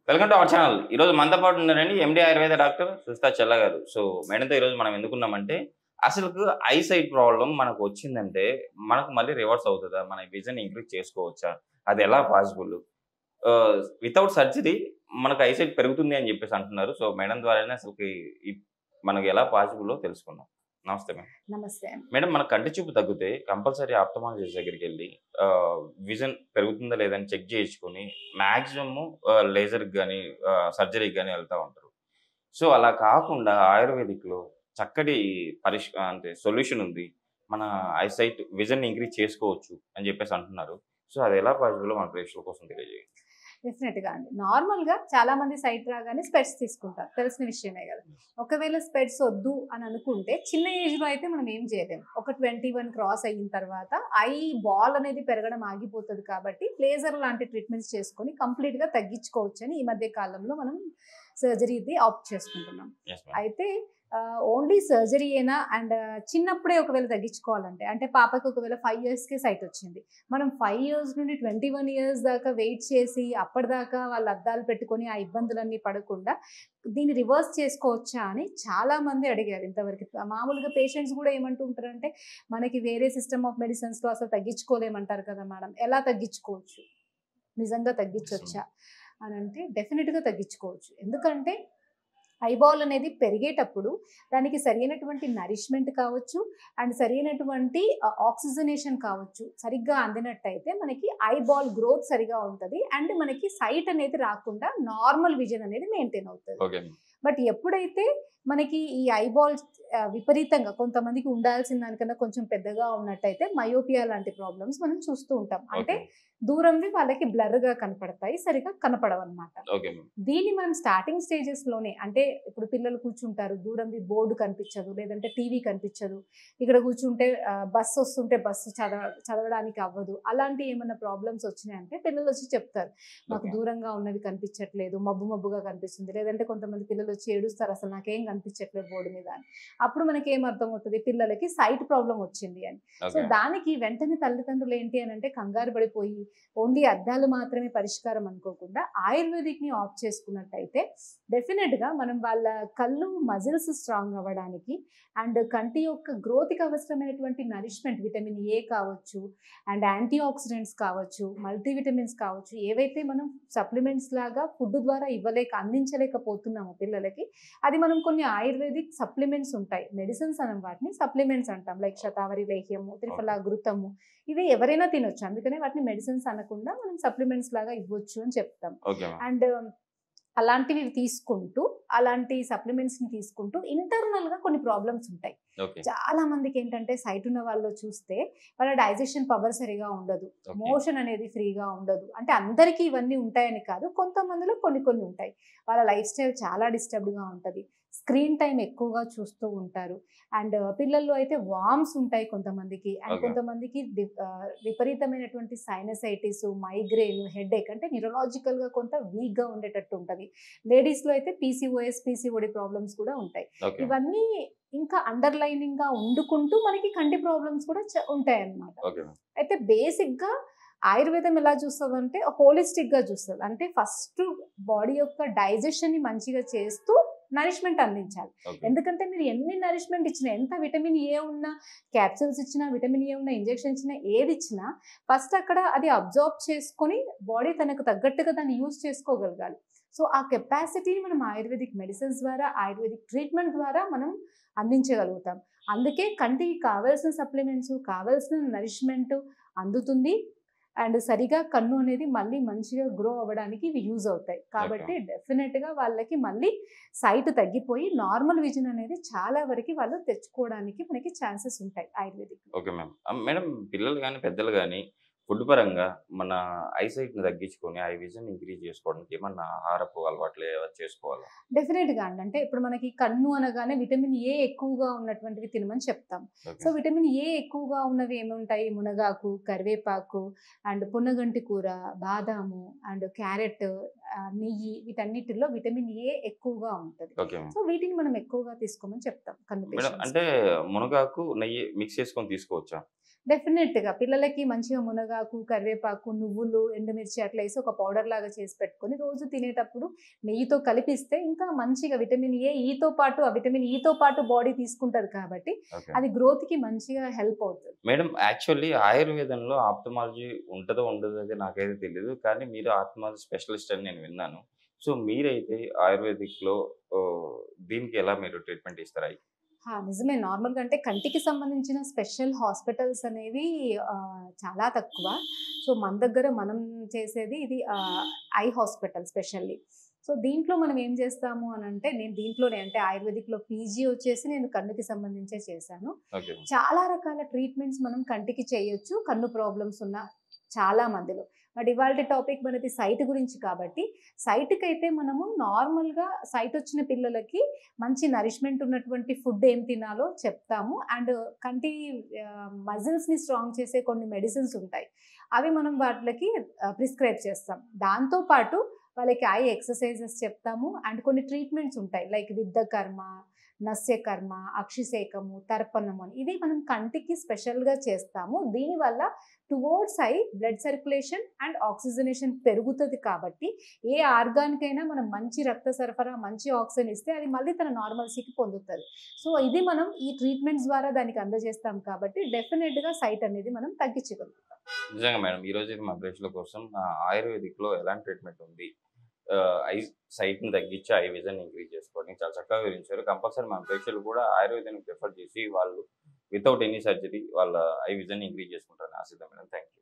Welcome to our channel. ఈరోజు మనతో పాటు ఉన్నారండి ఎండి ఆయుర్వేద డాక్టర్ సుస్తా చెల్ల గారు. సో మేడంతో ఈరోజు మనం ఎందుకున్నామంటే అసలు ఐసైట్ ప్రాబ్లం మనకు వచ్చిందంటే మనకు మళ్ళీ రివర్స్ అవుతుందా? మన విజన్ ఇంక్రీజ్ చేసుకోవచ్చా? అది ఎలా పాసిబుల్? వితౌట్ సర్జరీ మనకు ఐసైట్ పెరుగుతుంది అని చెప్పేసి అంటున్నారు. సో మేడం ద్వారానే మనకు ఎలా పాసిబుల్ తెలుసుకుందాం. నమస్తే మేడం. నమస్తే మేడం, మన కంటి చూపు తగ్గితే కంపల్సరీ ఆప్థమాలజిస్ట్ దగ్గరికి వెళ్ళి విజన్ పెరుగుతుందా లేదని చెక్ చేయించుకొని మాక్సిమం లేజర్కి కానీ సర్జరీకి కానీ వెళ్తూ ఉంటారు. సో అలా కాకుండా ఆయుర్వేదిక్లో చక్కటి అంటే సొల్యూషన్ ఉంది, మన ఐసైట్ విజన్ ఇంక్రీజ్ చేసుకోవచ్చు అని చెప్పేసి అంటున్నారు. సో అది ఎలా పాసిబుల్ మన ప్రేక్షకుల కోసం తెలియజేయండి. డెఫినెట్గా అండి. నార్మల్గా చాలా మంది సైట్ రాగానే స్పెడ్స్ తీసుకుంటారు, తెలిసిన విషయమే కదా. ఒకవేళ స్పెడ్స్ వద్దు అని అనుకుంటే చిన్న ఏజ్లో అయితే మనం ఏం చేయలేము. ఒక 21 క్రాస్ అయిన తర్వాత ఐ బాల్ అనేది పెరగడం ఆగిపోతుంది కాబట్టి లేజర్ లాంటి ట్రీట్మెంట్స్ చేసుకొని కంప్లీట్గా తగ్గించుకోవచ్చు అని ఈ మధ్య కాలంలో మనం సర్జరీది ఆప్ట్ చేసుకుంటున్నాం. అయితే ఓన్లీ సర్జరీ అయినా అండ్ చిన్నప్పుడే ఒకవేళ తగ్గించుకోవాలంటే, అంటే పాపకి ఒకవేళ 5 yearsకే సైట్ వచ్చింది, మనం 5 years నుండి 21 years దాకా వెయిట్ చేసి అప్పటిదాకా వాళ్ళు అద్దాలు పెట్టుకొని ఆ ఇబ్బందులన్నీ పడకుండా దీన్ని రివర్స్ చేసుకోవచ్చా అని చాలా మంది అడిగారు. ఇంతవరకు మామూలుగా పేషెంట్స్ కూడా ఏమంటూ ఉంటారంటే, మనకి వేరే సిస్టమ్ ఆఫ్ మెడిసిన్స్లో అసలు తగ్గించుకోలేమంటారు కదా మేడం, ఎలా తగ్గించుకోవచ్చు, నిజంగా తగ్గించవచ్చా అని అంటే డెఫినెట్గా తగ్గించుకోవచ్చు. ఎందుకంటే ఐబాల్ అనేది పెరిగేటప్పుడు దానికి సరైనటువంటి నరిష్మెంట్ కావచ్చు అండ్ సరైనటువంటి ఆక్సిజనేషన్ కావచ్చు సరిగ్గా అందినట్టయితే మనకి ఐబాల్ గ్రోత్ సరిగా ఉంటుంది అండ్ మనకి సైట్ అనేది రాకుండా నార్మల్ విజన్ అనేది మెయింటైన్ అవుతుంది. బట్ ఎప్పుడైతే మనకి ఈ ఐబాల్ విపరీతంగా కొంతమందికి ఉండాల్సిన దానికన్నా కొంచెం పెద్దగా ఉన్నట్టయితే మయోపియా లాంటి ప్రాబ్లమ్స్ మనం చూస్తూ ఉంటాం. అంటే దూరంవి వాళ్ళకి బ్లర్గా కనపడతాయి, సరిగా కనపడవు అనమాట. దీన్ని మనం స్టార్టింగ్ స్టేజెస్లోనే, అంటే ఇప్పుడు పిల్లలు కూర్చుంటారు, దూరంవి బోర్డు కనిపించదు, లేదంటే టీవీ కనిపించదు, ఇక్కడ కూర్చుంటే బస్సు వస్తుంటే బస్సు చదవడానికి అవ్వదు, అలాంటి ఏమైనా ప్రాబ్లమ్స్ వచ్చినాయంటే పిల్లలు వచ్చి చెప్తారు, మాకు దూరంగా ఉన్నవి కనిపించట్లేదు, మబ్బు మబ్బుగా కనిపిస్తుంది, లేదంటే కొంతమంది పిల్లలు వచ్చి ఏడుస్తారు, అసలు నాకేం కనిపించట్లేదు బోర్డు మీద అని. అప్పుడు మనకి ఏం అర్థం అవుతుంది, పిల్లలకి సైట్ ప్రాబ్లం వచ్చింది అని. సో దానికి వెంటనే తల్లిదండ్రులు ఏంటి అని అంటే కంగారు పడిపోయి ఓన్లీ అద్దాలు మాత్రమే పరిష్కారం అనుకోకుండా ఆయుర్వేదిక్ని ఆఫ్ చేసుకున్నట్టయితే డెఫినెట్గా మనం వాళ్ళ కళ్ళు మజిల్స్ స్ట్రాంగ్ అవ్వడానికి అండ్ కంటి యొక్క గ్రోత్కి అవసరమైనటువంటి నరిష్మెంట్, విటమిన్ ఏ కావచ్చు అండ్ యాంటీ ఆక్సిడెంట్స్ కావచ్చు, మల్టీవిటమిన్స్ కావచ్చు, ఏవైతే మనం సప్లిమెంట్స్ లాగా ఫుడ్ ద్వారా అందించలేకపోతున్నాము పిల్లలకి, అది మనం కొన్ని ఆయుర్వేదిక్ సప్లిమెంట్స్ ఉంటాయి, మెడిసిన్స్ అనం వాటిని సప్లిమెంట్స్ అంటాం, లైక్ శతావరి లేహ్యము, త్రిఫలా ఘృతము, ఇవి ఎవరైనా తినొచ్చు, అందుకనే వాటిని మెడిసిన్స్ అనకుండా మనం సప్లిమెంట్స్ లాగా ఇవ్వచ్చు అని చెప్తాం. అండ్ అలాంటివి తీసుకుంటూ, అలాంటి సప్లిమెంట్స్ని తీసుకుంటూ ఇంటర్నల్గా కొన్ని ప్రాబ్లమ్స్ ఉంటాయి. చాలా మందికి ఏంటంటే సైట్ ఉన్న వాళ్ళు చూస్తే వాళ్ళ డైజెషన్ పవర్ సరిగా ఉండదు, మోషన్ అనేది ఫ్రీగా ఉండదు. అంటే అందరికీ ఇవన్నీ ఉంటాయని కాదు, కొంతమందిలో కొన్ని కొన్ని ఉంటాయి. వాళ్ళ లైఫ్ స్టైల్ చాలా డిస్టర్బ్డ్గా ఉంటుంది, స్క్రీన్ టైం ఎక్కువగా చూస్తూ ఉంటారు, అండ్ పిల్లల్లో అయితే వామ్స్ ఉంటాయి కొంతమందికి, అండ్ కొంతమందికి విపరీతమైనటువంటి సైనసైటిస్, మైగ్రేన్, హెడేక్, అంటే న్యూరలాజికల్గా కొంత వీక్గా ఉండేటట్టు ఉంటుంది. లేడీస్లో అయితే పీసీఓఎస్, పీసీఓడి ప్రాబ్లమ్స్ కూడా ఉంటాయి. ఇవన్నీ ఇంకా అండర్లైనింగ్గా వండుకుంటూ మనకి కంటి ప్రాబ్లమ్స్ కూడా ఉంటాయి అన్నమాట. అయితే బేసిక్గా ఆయుర్వేదం ఎలా చూస్తుంది అంటే హోలిస్టిక్గా చూస్తుంది, అంటే ఫస్ట్ బాడీ యొక్క డైజెషన్ని మంచిగా చేస్తూ నరిష్మెంట్ అందించాలి. ఎందుకంటే మీరు ఎన్ని నరిష్మెంట్ ఇచ్చినా, ఎంత విటమిన్ ఏ ఉన్నా, క్యాప్సూల్స్ ఇచ్చినా, విటమిన్ ఏ ఉన్న ఇంజెక్షన్ ఇచ్చినా, ఏది ఇచ్చినా ఫస్ట్ అక్కడ అది అబ్జార్బ్ చేసుకొని బాడీ తనకు తగ్గట్టుగా దాన్ని యూజ్ చేసుకోగలగాలి. సో ఆ కెపాసిటీని మనం ఆయుర్వేదిక్ మెడిసిన్స్ ద్వారా, ఆయుర్వేదిక్ ట్రీట్మెంట్ ద్వారా మనం అందించగలుగుతాం. అందుకే కంటికి కావాల్సిన సప్లిమెంట్స్, కావాల్సిన నరిష్మెంట్ అందుతుంది అండ్ సరిగా కన్ను అనేది మళ్ళీ మంచిగా గ్రో అవ్వడానికి ఇవి యూజ్ అవుతాయి. కాబట్టి డెఫినెట్గా వాళ్ళకి మళ్ళీ సైట్ తగ్గిపోయి నార్మల్ విజన్ అనేది చాలా వరకు వాళ్ళు తెచ్చుకోవడానికి మనకి ఛాన్సెస్ ఉంటాయి ఆయుర్వేదిక్. Okay ma'am. మేడం, పిల్లలు కానీ పెద్దలు కానీ ఫుడ్ పరంగా మన ఐసైట్ని తగ్గించుకొని ఐ విజన్ ఇంక్రీజ్ చేసుకోవడానికి ఏమన్నా ఆహారపు అలవాట్లు చేసుకోవాలా? డెఫినెట్గా అండి. అంటే ఇప్పుడు మనకి కన్ను అనగానే విటమిన్ ఏ ఎక్కువగా ఉన్నటువంటివి తినమని చెప్తాం. సో విటమిన్ ఏ ఎక్కువగా ఉన్నవి ఏముంటాయి, మునగాకు, కరివేపాకు అండ్ పున్నగంటి కూర, బాదాము అండ్ క్యారెట్, నెయ్యి, వీటన్నిటిలో విటమిన్ ఏ ఎక్కువగా ఉంటుంది. సో వీటిని మనం ఎక్కువగా తీసుకోమని చెప్తాం కన్ను. అంటే మునగాకు, నెయ్యి మిక్స్ చేసుకొని తీసుకోవచ్చా? డెఫినెట్గా పిల్లలకి మంచిగా మునగాకు ఆకు, కరివేపాకు, నువ్వులు, ఎండుమిర్చి అట్లా వేసి ఒక పౌడర్ లాగా చేసి పెట్టుకొని రోజు తినేటప్పుడు నెయ్యితో కలిపిస్తే ఇంకా మంచిగా విటమిన్ ఏ ఈతో పాటు ఆ విటమిన్ ఈతో పాటు బాడీ తీసుకుంటది కాబట్టి ఓకే అది గ్రోత్ కి మంచిగా హెల్ప్ అవుతుంది. మేడం. యాక్చువల్లీ ఆయుర్వేదంలో ఆప్థమాలజీ ఉంటుందో ఉండదో అయితే నాకైతే తెలియదు, కానీ మీరు ఆప్థమాలజీ స్పెషలిస్ట్ అని నేను విన్నాను. సో మీరైతే ఆయుర్వేదిక్లో దీనికి ఎలా మీరు ట్రీట్మెంట్ ఇస్తారా? నిజమే. నార్మల్‌గా అంటే కంటికి సంబంధించిన స్పెషల్ హాస్పిటల్స్ అనేవి చాలా తక్కువ. సో, మన దగ్గర మనం చేసేది ఇది ఐ హాస్పిటల్ స్పెషల్లీ. సో, దీంట్లో మనం ఏం చేస్తాము అనంటే, నేను దీంట్లోనే అంటే ఆయుర్వేదిక్‌లో పీజీ వచ్చేసి నేను కన్నుకి సంబంధించే చేశాను. ఓకే. చాలా రకాల ట్రీట్మెంట్స్ మనం కంటికి చేయొచ్చు, కన్ను ప్రాబ్లమ్స్ ఉన్న చాలా మందిలో. బట్ ఇవాల్టి టాపిక్ మనది సైట్ గురించి కాబట్టి, సైట్‌కైతే మనము నార్మల్‌గా సైట్ వచ్చిన పిల్లలకి మంచి నరిష్మెంట్ ఉన్నటువంటి ఫుడ్ ఏం తినాలో చెప్తాము. అండ్ కంటి మజిల్స్‌ని స్ట్రాంగ్ చేసే కొన్ని మెడిసిన్స్ ఉంటాయి. అవి మనం వాటిలకి ప్రిస్క్రైబ్ చేస్తాం. దాంతో పాటు వాళ్ళకి ఐ ఎక్సర్‌సైజెస్ చెప్తాము. అండ్ కొన్ని ట్రీట్మెంట్స్ ఉంటాయి. లైక్ విద్ధకర్మ, నస్యకర్మ, అక్షిసేకము, తర్పణము అని. ఇది మనం కంటికి స్పెషల్‌గా చేస్తాము. దీనివల్ల towards I blood circulation and oxygenation పెరుగుతది కాబట్టి, ఏ ఆర్గాన్‌కైనా మనం మంచి రక్త సరఫరా, మంచి ఆక్సిజన్ ఇస్తే అది మళ్ళీ తన నార్మల్సీకి పొందుతది. సో, ఇది మనం ఈ ట్రీట్మెంట్స్ ద్వారా దానికి అందజేస్తాం కాబట్టి డెఫినిట్‌గా సైట్ అనేది మనం తగ్గించగలుగుతాం. నిజంగా మేడం. ఈరోజు ఇది మా ప్రేక్షకుల కోసం ఆయుర్వేదిక్‌లో ఎలాంటి ట్రీట్మెంట్ ఉంది, ఐ సైట్‌ని తగ్గించి ఐ విజన్ ఇంక్రీజ్ చేసుకోవడానికి చాలా చక్కగా వివరించారు. కంపల్సరీ మన ప్రేక్షకులు కూడా ఆయుర్వేదాన్ని ప్రిఫర్ చేసి వాళ్ళు వితౌట్ ఎనీ సర్జరీ వాళ్ళ ఐ విజన్ ఇంక్రీజ్ చేసుకుంటారని ఆశిద్దాం మేడం. Thank you.